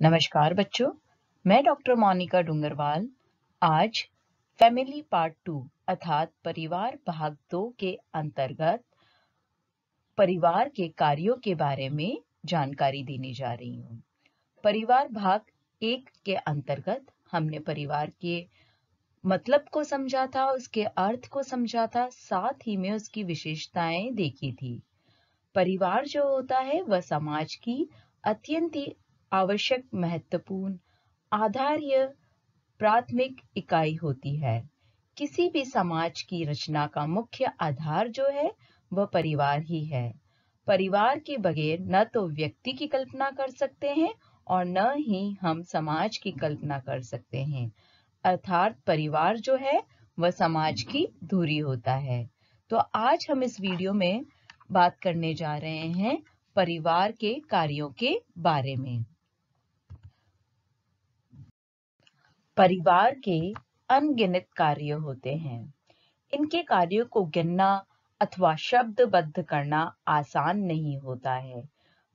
नमस्कार बच्चों, मैं डॉक्टर मोनिका डूंगरवाल आज फैमिली पार्ट 2 अर्थात परिवार भाग 2 के अंतर्गत परिवार के कार्यों के बारे में जानकारी देने जा रही हूँ। परिवार भाग 1 के अंतर्गत हमने परिवार के मतलब को समझा था, उसके अर्थ को समझा था, साथ ही में उसकी विशेषताएं देखी थी। परिवार जो होता है वह समाज की अत्यंत ही आवश्यक, महत्वपूर्ण, आधार्य प्राथमिक इकाई होती है। किसी भी समाज की रचना का मुख्य आधार जो है वह परिवार ही है। परिवार के बगैर न तो व्यक्ति की कल्पना कर सकते हैं और न ही हम समाज की कल्पना कर सकते हैं। अर्थात परिवार जो है वह समाज की धुरी होता है। तो आज हम इस वीडियो में बात करने जा रहे हैं परिवार के कार्यों के बारे में। परिवार के अनगिनत कार्य होते हैं। इनके कार्यों को गिनना अथवा शब्दबद्ध करना आसान नहीं होता है।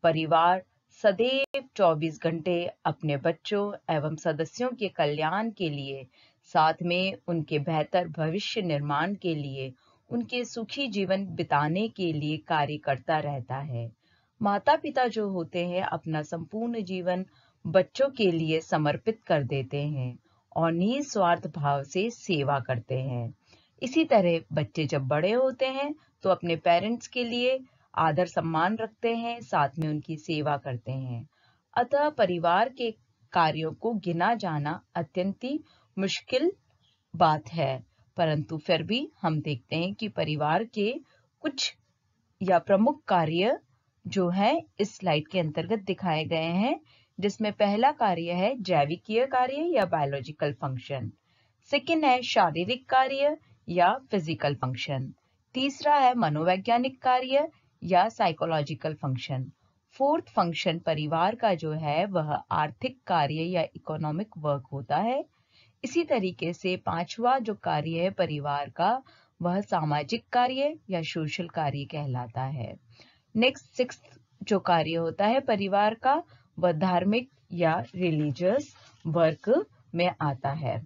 परिवार सदैव 24 घंटे अपने बच्चों एवं सदस्यों के कल्याण के लिए, साथ में उनके बेहतर भविष्य निर्माण के लिए, उनके सुखी जीवन बिताने के लिए कार्य करता रहता है। माता पिता जो होते हैं अपना संपूर्ण जीवन बच्चों के लिए समर्पित कर देते हैं और निस्वार्थ भाव से सेवा करते हैं। इसी तरह बच्चे जब बड़े होते हैं तो अपने पेरेंट्स के लिए आदर सम्मान रखते हैं, साथ में उनकी सेवा करते हैं। अतः परिवार के कार्यों को गिना जाना अत्यंत ही मुश्किल बात है, परंतु फिर भी हम देखते हैं कि परिवार के कुछ या प्रमुख कार्य जो है इस स्लाइड के अंतर्गत दिखाए गए हैं, जिसमें पहला कार्य है जैविकीय कार्य या बायोलॉजिकल फंक्शन, सेकंड है शारीरिक कार्य या फिजिकल फंक्शन, तीसरा है मनोवैज्ञानिक कार्य या साइकोलॉजिकल फंक्शन, फोर्थ फंक्शन परिवार का जो है वह आर्थिक कार्य या इकोनॉमिक वर्क होता है। इसी तरीके से पांचवा जो कार्य है परिवार का वह सामाजिक कार्य या सोशल कार्य कहलाता है। नेक्स्ट सिक्स्थ जो कार्य होता है परिवार का वह धार्मिक या रिलीजियस वर्क में आता है।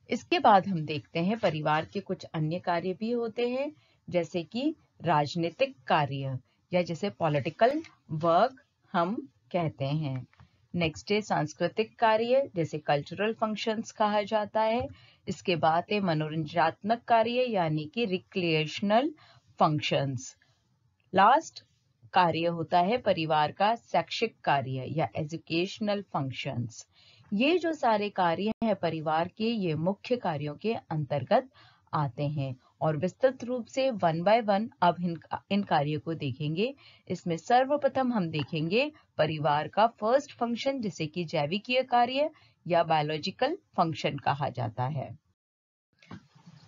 इसके बाद हम देखते हैं परिवार के कुछ अन्य कार्य भी होते हैं, जैसे कि राजनीतिक कार्य या जैसे पॉलिटिकल वर्क हम कहते हैं। नेक्स्ट है सांस्कृतिक कार्य, जैसे कल्चरल फंक्शंस कहा जाता है। इसके बाद है मनोरंजनात्मक कार्य यानी कि रिक्रिएशनल फंक्शंस। लास्ट कार्य होता है परिवार का शैक्षिक कार्य या एजुकेशनल फंक्शंस। ये जो सारे कार्य हैं परिवार के, ये मुख्य कार्यों के अंतर्गत आते हैं और विस्तृत रूप से वन बाय वन अब इन कार्यों को देखेंगे। इसमें सर्वप्रथम हम देखेंगे परिवार का फर्स्ट फंक्शन, जिसे कि जैविकीय कार्य या बायोलॉजिकल फंक्शन कहा जाता है।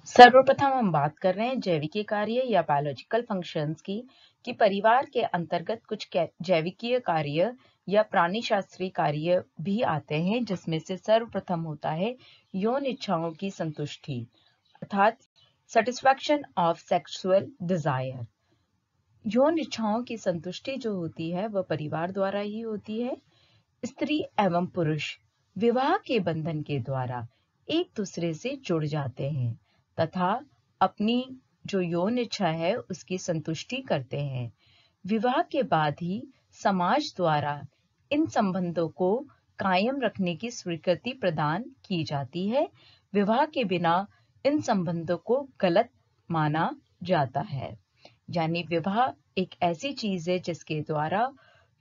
सर्वप्रथम हम बात कर रहे हैं जैविकीय कार्य या बायोलॉजिकल फंक्शंस की, कि परिवार के अंतर्गत कुछ जैविकीय कार्य या प्राणी शास्त्रीय कार्य भी आते हैं, जिसमें से सर्वप्रथम होता है यौन इच्छाओं की संतुष्टि अर्थात सेटिस्फैक्शन ऑफ सेक्सुअल डिजायर। यौन इच्छाओं की संतुष्टि जो होती है वह परिवार द्वारा ही होती है। स्त्री एवं पुरुष विवाह के बंधन के द्वारा एक दूसरे से जुड़ जाते हैं तथा अपनी जो यौन इच्छा है उसकी संतुष्टि करते हैं। विवाह के बाद ही समाज द्वारा इन संबंधों को कायम रखने की स्वीकृति प्रदान की जाती है। विवाह के बिना इन संबंधों को गलत माना जाता है। यानी विवाह एक ऐसी चीज है जिसके द्वारा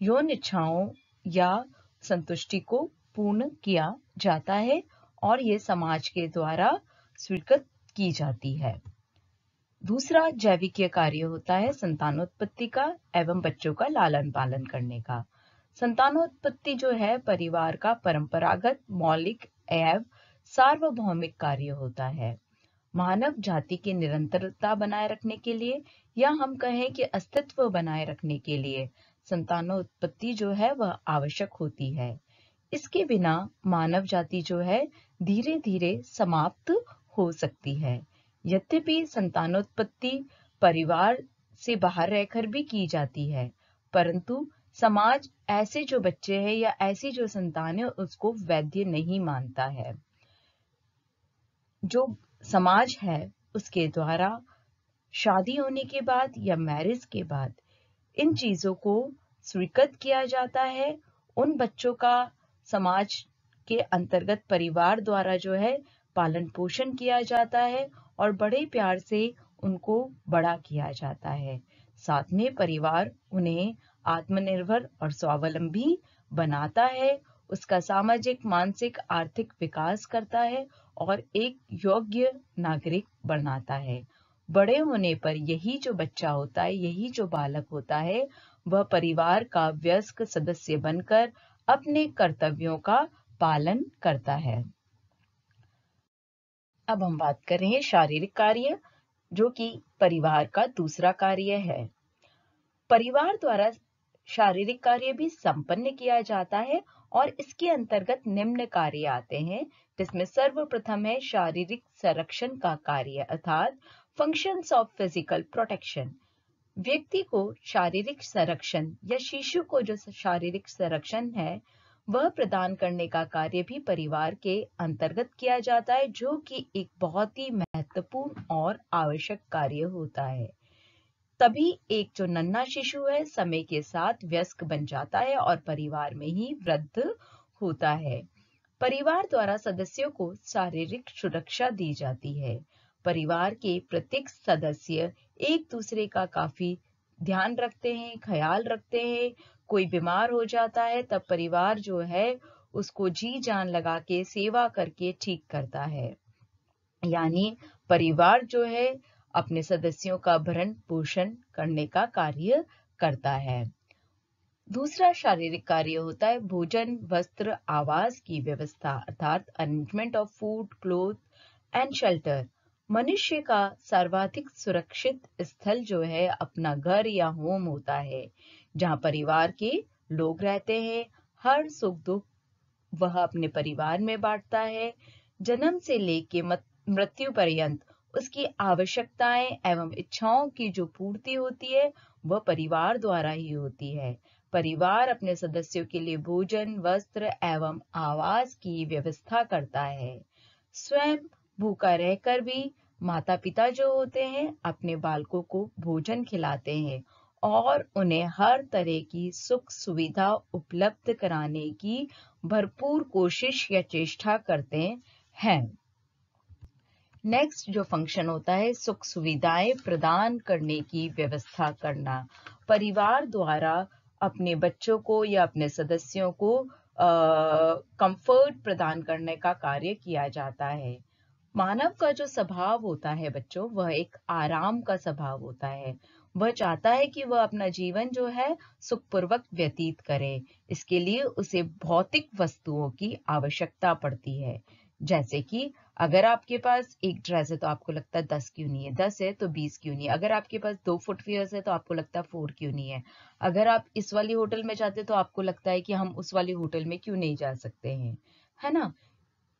यौन इच्छाओं या संतुष्टि को पूर्ण किया जाता है और ये समाज के द्वारा स्वीकृत की जाती है। दूसरा जैविकीय कार्य होता है संतानोत्पत्ति का एवं बच्चों का लालन पालन करने का। संतानोत्पत्ति जो है परिवार का परंपरागत, मौलिक एवं सार्वभौमिक कार्य होता है। मानव जाति की निरंतरता बनाए रखने के लिए या हम कहें कि अस्तित्व बनाए रखने के लिए संतानोत्पत्ति जो है वह आवश्यक होती है। इसके बिना मानव जाति जो है धीरे धीरे समाप्त हो सकती है। यद्यपि संतानोत्पत्ति परिवार से बाहर रहकर भी की जाती है, परंतु समाज ऐसे जो बच्चे हैं या ऐसी जो संतान है उसको वैध नहीं मानता है। जो समाज है उसके द्वारा शादी होने के बाद या मैरिज के बाद इन चीजों को स्वीकृत किया जाता है। उन बच्चों का समाज के अंतर्गत परिवार द्वारा जो है पालन पोषण किया जाता है और बड़े प्यार से उनको बड़ा किया जाता है। साथ में परिवार उन्हें आत्मनिर्भर और स्वावलंबी बनाता है, उसका सामाजिक, मानसिक, आर्थिक विकास करता है और एक योग्य नागरिक बनाता है। बड़े होने पर यही जो बच्चा होता है, यही जो बालक होता है, वह परिवार का वयस्क सदस्य बनकर अपने कर्तव्यों का पालन करता है। अब हम बात कर रहे हैं शारीरिक कार्य, जो कि परिवार का दूसरा कार्य है। परिवार द्वारा शारीरिक कार्य भी संपन्न किया जाता है और इसके अंतर्गत निम्न कार्य आते हैं, जिसमें सर्वप्रथम है शारीरिक संरक्षण का कार्य अर्थात फंक्शंस ऑफ फिजिकल प्रोटेक्शन। व्यक्ति को शारीरिक संरक्षण या शिशु को जो शारीरिक संरक्षण है वह प्रदान करने का कार्य भी परिवार के अंतर्गत किया जाता है, जो कि एक बहुत ही महत्वपूर्ण और आवश्यक कार्य होता है। तभी एक जो नन्हा शिशु है समय के साथ वयस्क बन जाता है और परिवार में ही वृद्ध होता है। परिवार द्वारा सदस्यों को शारीरिक सुरक्षा दी जाती है। परिवार के प्रत्येक सदस्य एक दूसरे का काफी ध्यान रखते हैं, ख्याल रखते हैं। कोई बीमार हो जाता है तब परिवार जो है उसको जी जान लगा के सेवा करके ठीक करता है। यानी परिवार जो है अपने सदस्यों का भरण पोषण करने का कार्य करता है। दूसरा शारीरिक कार्य होता है भोजन, वस्त्र, आवास की व्यवस्था अर्थात arrangement of food, cloth and shelter. मनुष्य का सर्वाधिक सुरक्षित स्थल जो है अपना घर या होम होता है, जहां परिवार के लोग रहते हैं। हर सुख दुख वह अपने परिवार में बांटता है। जन्म से लेके मृत्यु पर्यंत उसकी आवश्यकताएं एवं इच्छाओं की जो पूर्ति होती है वह परिवार द्वारा ही होती है। परिवार अपने सदस्यों के लिए भोजन, वस्त्र एवं आवास की व्यवस्था करता है। स्वयं भूखा रहकर भी माता पिता जो होते हैं अपने बालकों को भोजन खिलाते हैं और उन्हें हर तरह की सुख सुविधा उपलब्ध कराने की भरपूर कोशिश या चेष्टा करते हैं। नेक्स्ट जो फंक्शन होता है सुख सुविधाएं प्रदान करने की व्यवस्था करना। परिवार द्वारा अपने बच्चों को या अपने सदस्यों को कंफर्ट प्रदान करने का कार्य किया जाता है। मानव का जो स्वभाव होता है बच्चों, वह एक आराम का स्वभाव होता है। वह चाहता है कि वह अपना जीवन जो है सुखपूर्वक व्यतीत करे। इसके लिए उसे भौतिक वस्तुओं की आवश्यकता पड़ती है। जैसे कि अगर आपके पास एक ड्रेस है तो आपको लगता है 10 क्यों नहीं है, 10 है तो 20 क्यों नहीं है। अगर आपके पास 2 फुटवियर्स है तो आपको लगता है 4 क्यों नहीं है। अगर आप इस वाली होटल में जाते तो आपको लगता है कि हम उस वाली होटल में क्यों नहीं जा सकते हैं, है ना।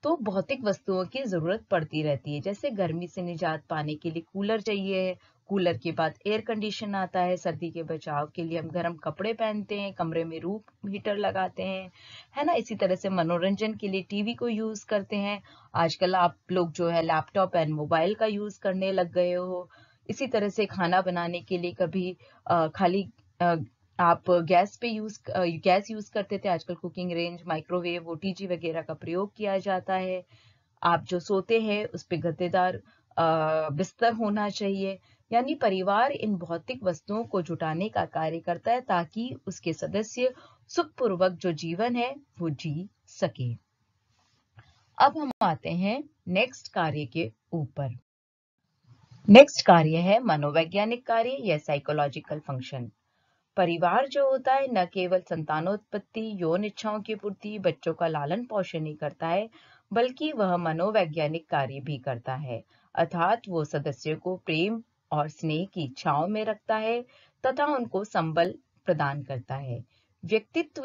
तो भौतिक वस्तुओं की जरूरत पड़ती रहती है। जैसे गर्मी से निजात पाने के लिए कूलर चाहिए, कूलर के बाद एयर कंडीशन आता है, सर्दी के बचाव के लिए हम गर्म कपड़े पहनते हैं, कमरे में रूम हीटर लगाते हैं, है ना। इसी तरह से मनोरंजन के लिए टीवी को यूज करते हैं। आजकल आप लोग जो है लैपटॉप एंड मोबाइल का यूज करने लग गए हो। इसी तरह से खाना बनाने के लिए कभी खाली आप गैस यूज करते थे, आजकल कुकिंग रेंज, माइक्रोवेव, ओटीजी वगैरह का प्रयोग किया जाता है। आप जो सोते हैं उस पे गद्देदार बिस्तर होना चाहिए। यानी परिवार इन भौतिक वस्तुओं को जुटाने का कार्य करता है ताकि उसके सदस्य सुखपूर्वक जो जीवन है वो जी सके। अब हम आते हैं नेक्स्ट कार्य के ऊपर। नेक्स्ट कार्य है मनोवैज्ञानिक कार्य या साइकोलॉजिकल फंक्शन। परिवार जो होता है न केवल संतानोत्पत्ति, यौन इच्छाओं की पूर्ति, बच्चों का लालन पोषण ही करता है, बल्कि वह मनोवैज्ञानिक कार्य भी करता है। अर्थात वो सदस्यों को प्रेम और स्नेह की इच्छाओं में रखता है तथा उनको संबल प्रदान करता है। व्यक्तित्व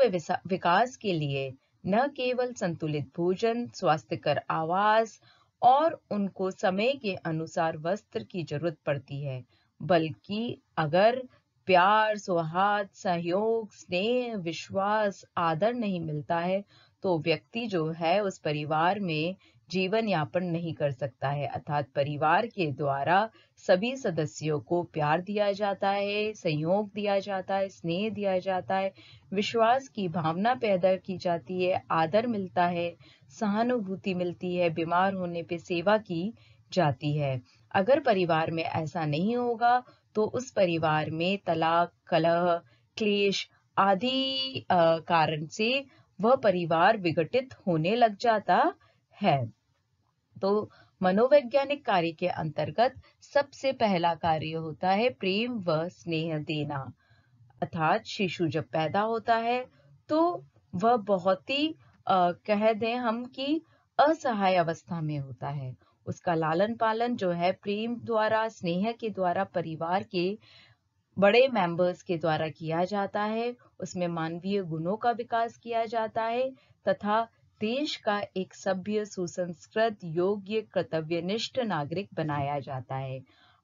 विकास के लिए न केवल संतुलित भोजन, स्वास्थ्यकर आवास और उनको समय के अनुसार वस्त्र की जरूरत पड़ती है, बल्कि अगर प्यार, सौहार्द, सहयोग, स्नेह, विश्वास, आदर नहीं मिलता है तो व्यक्ति जो है उस परिवार में जीवन यापन नहीं कर सकता है। अर्थात परिवार के द्वारा सभी सदस्यों को प्यार दिया जाता है, सहयोग दिया जाता है, स्नेह दिया जाता है, विश्वास की भावना पैदा की जाती है, आदर मिलता है, सहानुभूति मिलती है, बीमार होने पे सेवा की जाती है। अगर परिवार में ऐसा नहीं होगा तो उस परिवार में तलाक, कलह, क्लेश आदि कारण से वह परिवार विघटित होने लग जाता है। तो मनोवैज्ञानिक कार्य के अंतर्गत सबसे पहला कार्य होता है प्रेम व स्नेह देना। अर्थात शिशु जब पैदा होता है तो वह बहुत ही कह दें हम कि असहाय अवस्था में होता है। उसका लालन पालन जो है प्रेम द्वारा, स्नेह के द्वारा, परिवार के बड़े मेंबर्स के द्वारा किया जाता है। उसमें मानवीय गुणों का विकास किया जाता है तथा देश का एक सभ्य, सुसंस्कृत, योग्य, कर्तव्यनिष्ठ नागरिक बनाया जाता है।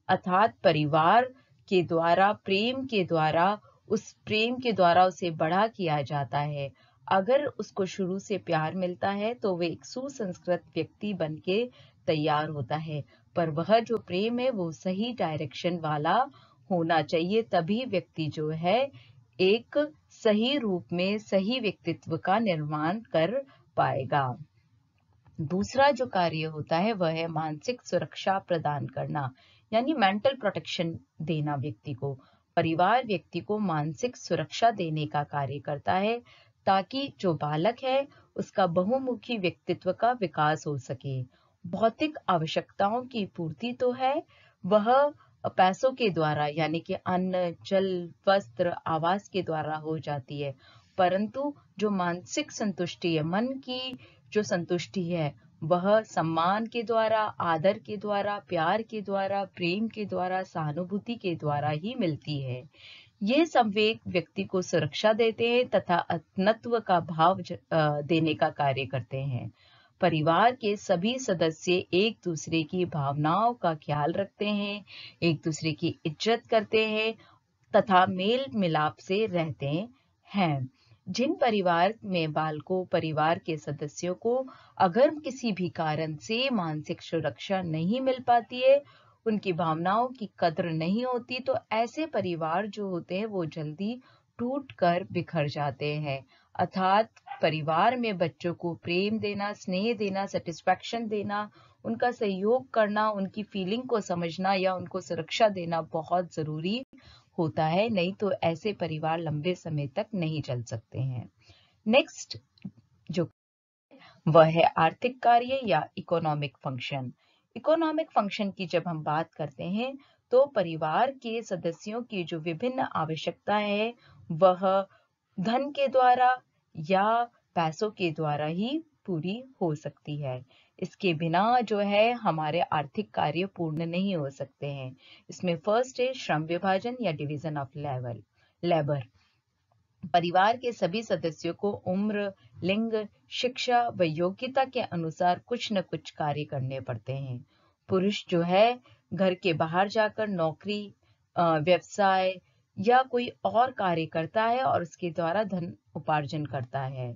अर्थात परिवार के द्वारा, प्रेम के द्वारा, उस प्रेम के द्वारा उसे बड़ा किया जाता है। अगर उसको शुरू से प्यार मिलता है तो वह एक सुसंस्कृत व्यक्ति बन के तैयार होता है। पर वह जो प्रेम है वो सही डायरेक्शन वाला होना चाहिए, तभी व्यक्ति जो है एक सही रूप में सही व्यक्तित्व का निर्माण कर पाएगा। दूसरा जो कार्य होता है वह है मानसिक सुरक्षा प्रदान करना, यानी मेंटल प्रोटेक्शन देना व्यक्ति को। परिवार व्यक्ति को मानसिक सुरक्षा देने का कार्य करता है ताकि जो बालक है उसका बहुमुखी व्यक्तित्व का विकास हो सके। भौतिक आवश्यकताओं की पूर्ति तो है, वह पैसों के द्वारा यानी कि अन्न, जल, वस्त्र, आवास के द्वारा हो जाती है, परंतु जो मानसिक संतुष्टि है, मन की जो संतुष्टि है, वह सम्मान के द्वारा, आदर के द्वारा, प्यार के द्वारा, प्रेम के द्वारा, सहानुभूति के द्वारा ही मिलती है। ये संवेग व्यक्ति को सुरक्षा देते हैं तथा अपनत्व का भाव देने का कार्य करते हैं। परिवार के सभी सदस्य एक दूसरे की भावनाओं का ख्याल रखते हैं, एक दूसरे की इज्जत करते हैं तथा मेल मिलाप से रहते हैं। जिन परिवार में बालकों, परिवार के सदस्यों को अगर किसी भी कारण से मानसिक सुरक्षा नहीं मिल पाती है, उनकी भावनाओं की कद्र नहीं होती, तो ऐसे परिवार जो होते हैं वो जल्दी टूट कर बिखर जाते हैं। अर्थात परिवार में बच्चों को प्रेम देना, स्नेह देना, सेटिस्फैक्शन देना, उनका सहयोग करना, उनकी फीलिंग को समझना या उनको सुरक्षा देना बहुत जरूरी होता है, नहीं तो ऐसे परिवार लंबे समय तक नहीं चल सकते हैं। नेक्स्ट जो वह है आर्थिक कार्य या इकोनॉमिक फंक्शन। इकोनॉमिक फंक्शन की जब हम बात करते हैं तो परिवार के सदस्यों की जो विभिन्न आवश्यकताएं है वह धन के द्वारा या पैसों के द्वारा ही पूरी हो सकती है। इसके बिना जो है हमारे आर्थिक कार्य पूर्ण नहीं हो सकते हैं। इसमें फर्स्ट है श्रम विभाजन या डिवीजन ऑफ लेबर। परिवार के सभी सदस्यों को उम्र, लिंग, शिक्षा व योग्यता के अनुसार कुछ न कुछ कार्य करने पड़ते हैं। पुरुष जो है घर के बाहर जाकर नौकरी, व्यवसाय या कोई और कार्य करता है और उसके द्वारा धन उपार्जन करता है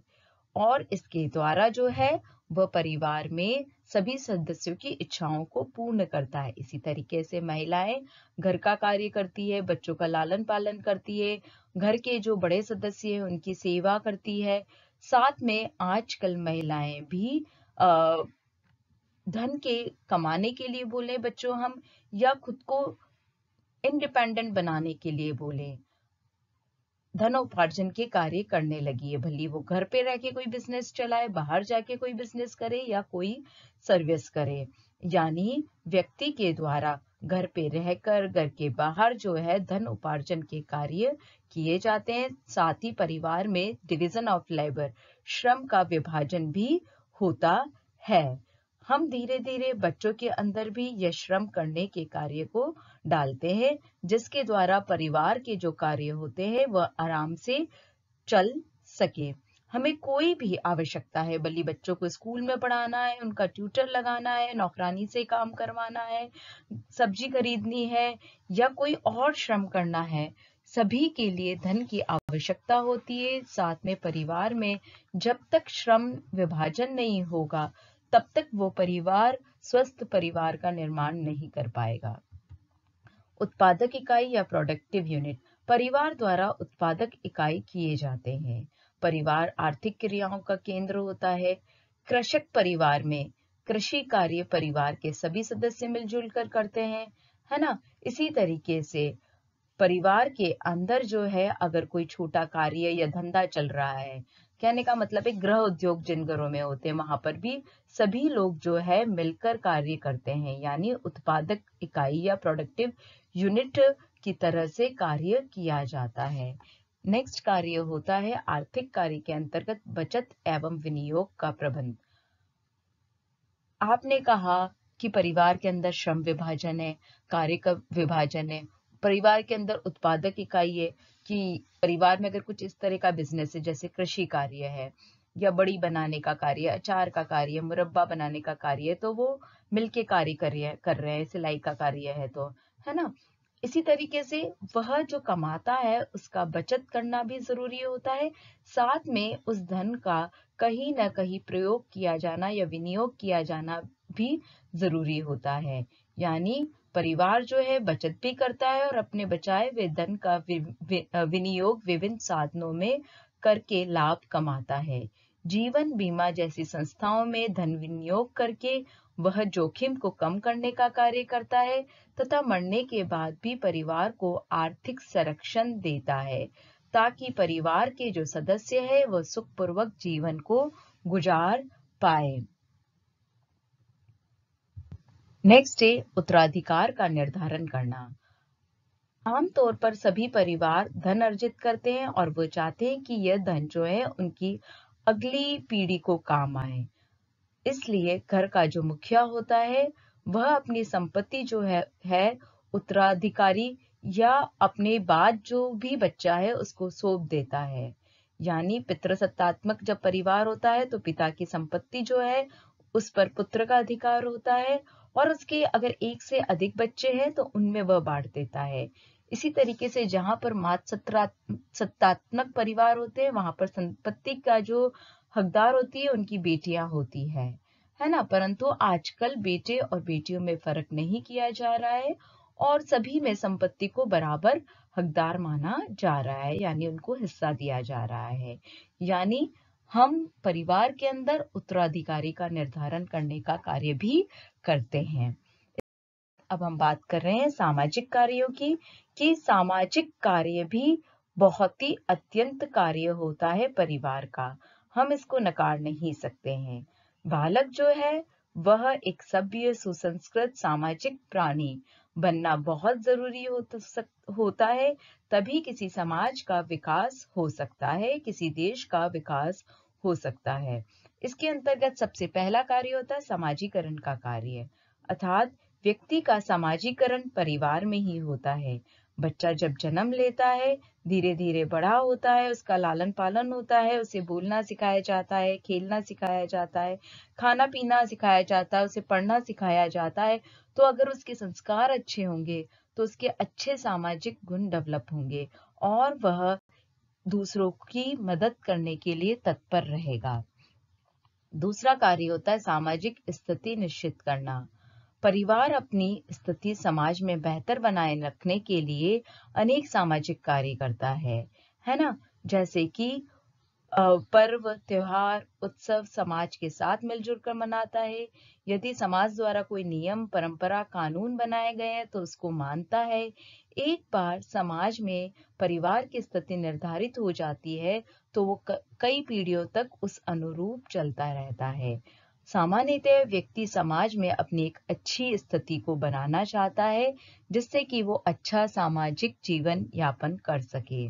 और इसके द्वारा जो है वह परिवार में सभी सदस्यों की इच्छाओं को पूर्ण करता है। इसी तरीके से महिलाएं घर का कार्य करती है, बच्चों का लालन पालन करती है, घर के जो बड़े सदस्य हैं उनकी सेवा करती है। साथ में आजकल महिलाएं भी धन के कमाने के लिए बोले बच्चों हम, या खुद को इंडिपेंडेंट बनाने के लिए बोले, धनोपार्जन के कार्य करने लगी है। भली वो घर पे रह के कोई बिजनेस चलाए, बाहर जाके कोई बिजनेस करे या कोई सर्विस करे, यानी व्यक्ति के द्वारा घर पे रहकर घर के बाहर जो है धन उपार्जन के कार्य किए जाते हैं। साथ ही परिवार में डिवीजन ऑफ लेबर, श्रम का विभाजन भी होता है। हम धीरे धीरे बच्चों के अंदर भी यह श्रम करने के कार्य को डालते हैं, जिसके द्वारा परिवार के जो कार्य होते हैं वह आराम से चल सके। हमें कोई भी आवश्यकता है, भली बच्चों को स्कूल में पढ़ाना है, उनका ट्यूटर लगाना है, नौकरानी से काम करवाना है, सब्जी खरीदनी है या कोई और श्रम करना है, सभी के लिए धन की आवश्यकता होती है। साथ में परिवार में जब तक श्रम विभाजन नहीं होगा तब तक वो परिवार स्वस्थ परिवार का निर्माण नहीं कर पाएगा। उत्पादक इकाई या प्रोडक्टिव यूनिट परिवार द्वारा उत्पादक इकाई किए जाते हैं। परिवार आर्थिक क्रियाओं का केंद्र होता है। कृषक परिवार में कृषि कार्य परिवार के सभी सदस्य मिलजुल कर करते हैं, है ना। इसी तरीके से परिवार के अंदर जो है अगर कोई छोटा कार्य या धंधा चल रहा है, कहने का मतलब एक गृह उद्योग जिन घरों में होते हैं वहां पर भी सभी लोग जो है मिलकर कार्य करते हैं, यानी उत्पादक इकाई या प्रोडक्टिव यूनिट की तरह से कार्य किया जाता है। नेक्स्ट कार्य होता है आर्थिक कार्य के अंतर्गत बचत एवं विनियोग का प्रबंध। आपने कहा कि परिवार के अंदर श्रम विभाजन है, कार्य का विभाजन है, परिवार के अंदर उत्पादक इकाई है कि परिवार में अगर कुछ इस तरह का बिजनेस है जैसे कृषि कार्य है या बड़ी बनाने का कार्य, अचार का कार्य, मुरब्बा बनाने का कार्य है, तो वो मिलके कार्य कर रहे हैं, सिलाई का कार्य है तो, है ना। इसी तरीके से वह जो कमाता है उसका बचत करना भी जरूरी होता है। साथ में उस धन का कहीं ना कहीं प्रयोग किया जाना या विनियोग किया जाना भी जरूरी होता है। यानी परिवार जो है बचत भी करता है और अपने बचाए हुए धन का विनियोग विभिन्न साधनों में करके लाभ कमाता है। जीवन बीमा जैसी संस्थाओं में धन विनियोग करके वह जोखिम को कम करने का कार्य करता है तथा मरने के बाद भी परिवार को आर्थिक संरक्षण देता है ताकि परिवार के जो सदस्य है वह सुखपूर्वक जीवन को गुजार पाए। नेक्स्ट है उत्तराधिकार का निर्धारण करना। आमतौर पर सभी परिवार धन अर्जित करते हैं और वो चाहते हैं कि यह धन जो है उनकी अगली पीढ़ी को काम आए। इसलिए घर का जो मुखिया होता है वह अपनी संपत्ति जो है उत्तराधिकारी या अपने बाद जो भी बच्चा है उसको सौंप देता है। यानी पितृसत्तात्मक जब परिवार होता है तो पिता की संपत्ति जो है उस पर पुत्र का अधिकार होता है और उसके अगर एक से अधिक बच्चे हैं तो उनमें वह बांट देता है। इसी तरीके से जहां पर सत्तात्मक परिवार होते हैं वहां पर संपत्ति का जो हकदार होती है उनकी बेटियां होती है ना। परंतु आजकल बेटे और बेटियों में फर्क नहीं किया जा रहा है और सभी में संपत्ति को बराबर हकदार माना जा रहा है, यानी उनको हिस्सा दिया जा रहा है। यानी हम परिवार के अंदर उत्तराधिकारी का निर्धारण करने का कार्य भी करते हैं। अब हम बात कर रहे हैं सामाजिक कार्यों की, कि सामाजिक कार्य भी बहुत ही अत्यंत कार्य होता है परिवार का, हम इसको नकार नहीं सकते हैं। बालक जो है वह एक सभ्य सुसंस्कृत सामाजिक प्राणी बनना बहुत जरूरी होता है, तभी किसी समाज का विकास हो सकता है, किसी देश का विकास हो सकता है। इसके अंतर्गत सबसे पहला कार्य होता है समाजीकरण का कार्य, अर्थात व्यक्ति का समाजीकरण परिवार में ही होता है। बच्चा जब जन्म लेता है धीरे धीरे बड़ा होता है, उसका लालन पालन होता है, उसे बोलना सिखाया जाता है, खेलना सिखाया जाता है, खाना पीना सिखाया जाता है, उसे पढ़ना सिखाया जाता है। तो अगर उसके संस्कार अच्छे होंगे तो उसके अच्छे सामाजिक गुण डेवलप होंगे और वह दूसरों की मदद करने के लिए तत्पर रहेगा। दूसरा कार्य होता है सामाजिक स्थिति निश्चित करना। परिवार अपनी स्थिति समाज में बेहतर बनाए रखने के लिए अनेक सामाजिक कार्य करता है ना। जैसे कि पर्व, त्योहार, उत्सव समाज के साथ मिलजुल कर मनाता है। यदि समाज द्वारा कोई नियम, परंपरा, कानून बनाए गए हैं तो उसको मानता है। एक बार समाज में परिवार की स्थिति निर्धारित हो जाती है तो वो कई पीढ़ियों तक उस अनुरूप चलता रहता है। सामान्यतः व्यक्ति समाज में अपनी एक अच्छी स्थिति को बनाना चाहता है जिससे कि वो अच्छा सामाजिक जीवन यापन कर सके।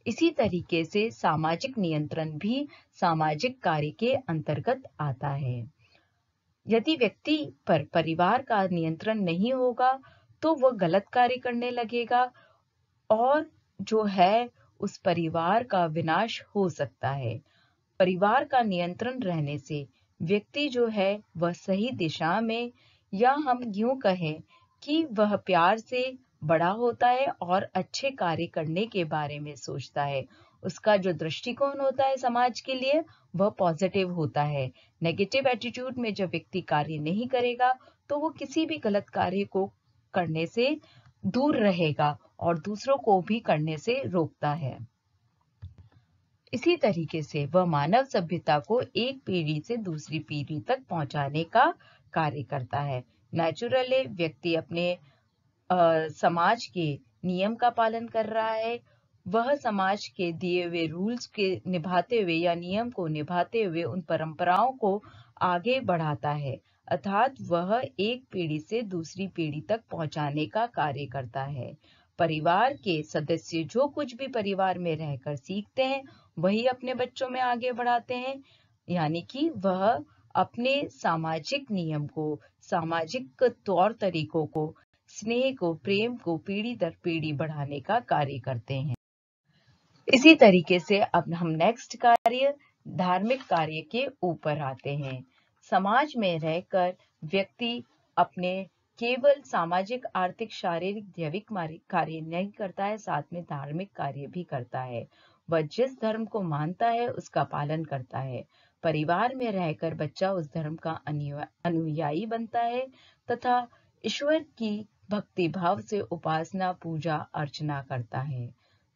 इसी तरीके से सामाजिक नियंत्रण भी सामाजिक कार्य के अंतर्गत आता है। यदि व्यक्ति पर परिवार का नियंत्रण नहीं होगा तो वह गलत कार्य करने लगेगा और जो है उस परिवार का विनाश हो सकता है। परिवार का नियंत्रण रहने से व्यक्ति जो है वह सही दिशा में, या हम यूं कहें कि वह प्यार से बड़ा होता है और अच्छे कार्य करने के बारे में सोचता है। उसका जो दृष्टिकोण होता है समाज के लिए वह पॉजिटिव होता है। नेगेटिव एटीट्यूड में जब व्यक्ति कार्य नहीं करेगा तो वो किसी भी गलत कार्य को करने से दूर रहेगा और दूसरों को भी करने से रोकता है। इसी तरीके से वह मानव सभ्यता को एक पीढ़ी से दूसरी पीढ़ी तक पहुंचाने का कार्य करता है। नेचुरली व्यक्ति अपने समाज के नियम का पालन कर रहा है। वह समाज के दिए हुए रूल्स के निभाते हुए या नियम को निभाते हुए उन परंपराओं को आगे बढ़ाता है, अर्थात वह एक पीढ़ी से दूसरी पीढ़ी तक पहुंचाने का कार्य करता है। परिवार के सदस्य जो कुछ भी परिवार में रहकर सीखते हैं वही अपने बच्चों में आगे बढ़ाते हैं, यानी कि वह अपने सामाजिक नियम को, सामाजिक तौर तरीकों को, स्नेह को, प्रेम को पीढ़ी दर पीढ़ी बढ़ाने का कार्य करते हैं। इसी तरीके से अब हम नेक्स्ट कार्य धार्मिक कार्य के ऊपर आते हैं। समाज में रहकर व्यक्ति अपने केवल सामाजिक, आर्थिक, शारीरिक, दैविक कार्य नहीं करता है, साथ में धार्मिक कार्य भी करता है। वह जिस धर्म को मानता है उसका पालन करता है। परिवार में रहकर बच्चा उस धर्म का अनुयायी बनता है तथा ईश्वर की भक्ति भाव से उपासना, पूजा, अर्चना करता है।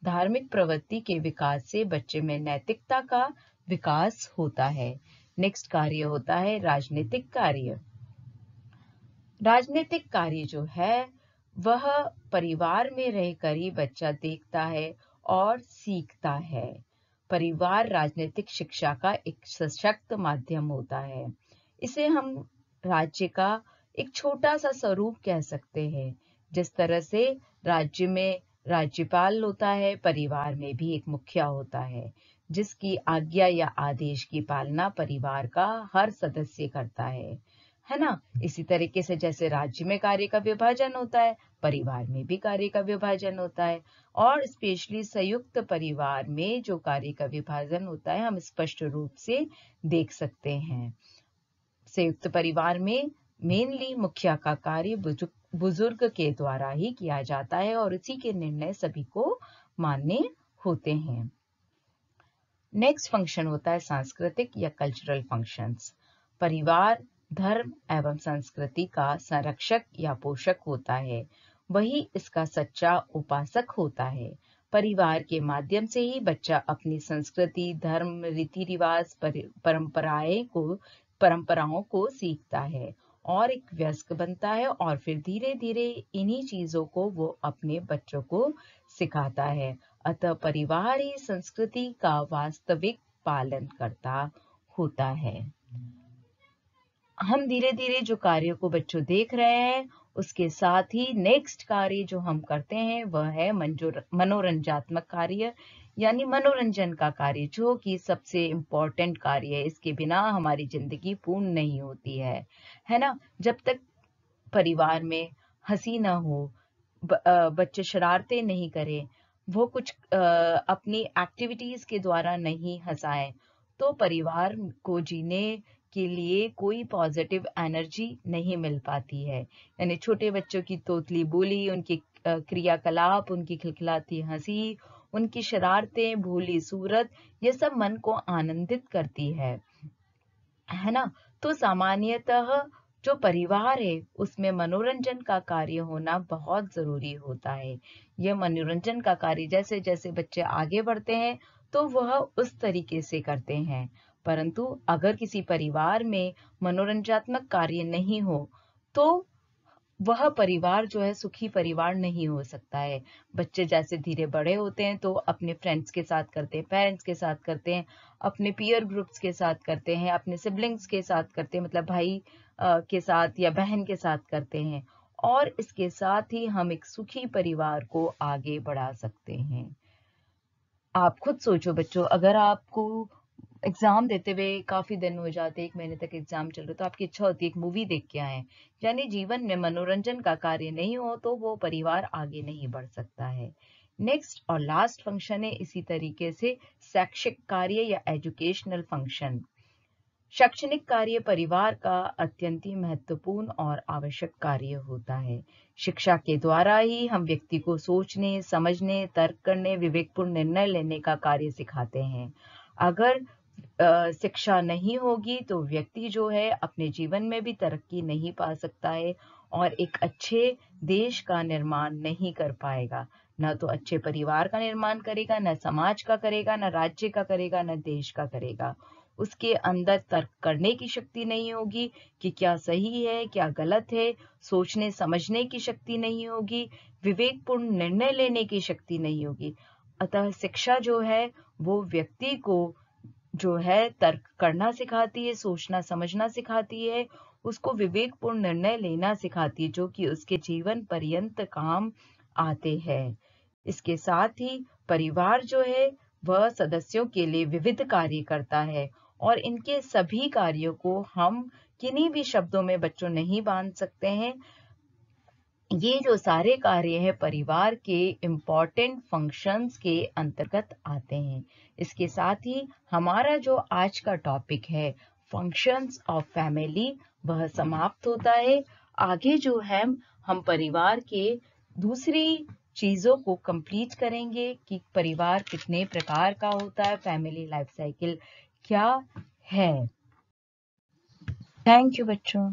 धार्मिक प्रवृत्ति के विकास से बच्चे में नैतिकता का विकास होता है। नेक्स्ट कार्य होता है राजनीतिक कार्य। राजनीतिक कार्य जो है वह परिवार में रहकर ही बच्चा देखता है और सीखता है। परिवार राजनीतिक शिक्षा का एक सशक्त माध्यम होता है। इसे हम राज्य का एक छोटा सा स्वरूप कह सकते हैं। जिस तरह से राज्य में राज्यपाल होता है, परिवार में भी एक मुखिया होता है जिसकी आज्ञा या आदेश की पालना परिवार का हर सदस्य करता है ना। इसी तरीके से जैसे राज्य में कार्य का विभाजन होता है, परिवार में भी कार्य का विभाजन होता है। और स्पेशली संयुक्त परिवार में जो कार्य का विभाजन होता है हम स्पष्ट रूप से देख सकते हैं। संयुक्त परिवार में मेनली मुखिया का कार्य बुजुर्ग के द्वारा ही किया जाता है और उसी के निर्णय सभी को मानने होते हैं। नेक्स्ट फंक्शन होता है सांस्कृतिक या कल्चरल फंक्शंस। परिवार धर्म एवं संस्कृति का संरक्षक या पोषक होता है, वही इसका सच्चा उपासक होता है। परिवार के माध्यम से ही बच्चा अपनी संस्कृति, धर्म, रीति रिवाज, परंपराओं को सीखता है और एक वयस्क बनता है और फिर धीरे धीरे इन्हीं चीजों को वो अपने बच्चों को सिखाता है। अतः परिवार ही संस्कृति का वास्तविक पालन करता होता है। हम धीरे धीरे जो कार्यों को बच्चों देख रहे हैं उसके साथ ही नेक्स्ट कार्य जो हम करते हैं वह है मनोरंजात्मक कार्य, यानी मनोरंजन का कार्य, जो कि सबसे इम्पोर्टेंट कार्य है। इसके बिना हमारी जिंदगी पूर्ण नहीं होती है ना। जब तक परिवार में हंसी ना हो, बच्चे शरारतें नहीं करें, वो कुछ अपनी एक्टिविटीज के द्वारा नहीं हंसाएं, तो परिवार को जीने के लिए कोई पॉजिटिव एनर्जी नहीं मिल पाती है। यानी छोटे बच्चों की तोतली बोली, उनकी क्रियाकलाप, उनकी खिलखिलाती हंसी, उनकी शरारतें, भोली सूरत, ये सब मन को आनंदित करती है ना। तो सामान्यतः जो परिवार है उसमें मनोरंजन का कार्य होना बहुत जरूरी होता है। यह मनोरंजन का कार्य जैसे जैसे बच्चे आगे बढ़ते हैं तो वह उस तरीके से करते हैं। परंतु अगर किसी परिवार में मनोरंजनात्मक कार्य नहीं हो तो वह परिवार जो है सुखी परिवार नहीं हो सकता है। बच्चे जैसे धीरे बड़े होते हैं तो अपने फ्रेंड्स के साथ करते हैं, पेरेंट्स के साथ करते हैं, अपने पीयर ग्रुप्स के साथ करते हैं, अपने सिबलिंग्स के साथ करते हैं, मतलब भाई के साथ या बहन के साथ करते हैं, और इसके साथ ही हम एक सुखी परिवार को आगे बढ़ा सकते हैं। आप खुद सोचो बच्चों, अगर आपको एग्जाम देते हुए काफी दिन हो जाते, 1 महीने तक एग्जाम चल रहा, तो आपकी इच्छा होती है एक मूवी देख के आए। यानी जीवन में मनोरंजन का कार्य नहीं हो तो वो परिवार आगे नहीं बढ़ सकता है। नेक्स्ट और लास्ट फंक्शन है इसी तरीके से शैक्षिक कार्य या एजुकेशनल फंक्शन। शैक्षणिक कार्य परिवार का अत्यंत ही महत्वपूर्ण और आवश्यक कार्य होता है। शिक्षा के द्वारा ही हम व्यक्ति को सोचने, समझने, तर्क करने, विवेकपूर्ण निर्णय लेने का कार्य सिखाते हैं। अगर शिक्षा नहीं होगी तो व्यक्ति जो है अपने जीवन में भी तरक्की नहीं पा सकता है और एक अच्छे देश का निर्माण नहीं कर पाएगा। न तो अच्छे परिवार का निर्माण करेगा, न समाज का करेगा, न राज्य का करेगा, न देश का करेगा। उसके अंदर तर्क करने की शक्ति नहीं होगी कि क्या सही है, क्या गलत है, सोचने समझने की शक्ति नहीं होगी, विवेकपूर्ण निर्णय लेने की शक्ति नहीं होगी। अतः शिक्षा जो है वो व्यक्ति को जो है तर्क करना सिखाती है, सोचना समझना सिखाती है, उसको विवेकपूर्ण निर्णय लेना सिखाती है, जो कि उसके जीवन पर्यंत काम आते हैं। इसके साथ ही परिवार जो है वह सदस्यों के लिए विविध कार्य करता है और इनके सभी कार्यों को हम किन्हीं भी शब्दों में बच्चों नहीं बांध सकते हैं। ये जो सारे कार्य हैं परिवार के इम्पॉर्टेंट फंक्शंस के अंतर्गत आते हैं। इसके साथ ही हमारा जो आज का टॉपिक है फंक्शंस ऑफ फैमिली वह समाप्त होता है। आगे जो है हम परिवार के दूसरी चीजों को कंप्लीट करेंगे कि परिवार कितने प्रकार का होता है, फैमिली लाइफ साइकिल क्या है। थैंक यू बच्चों।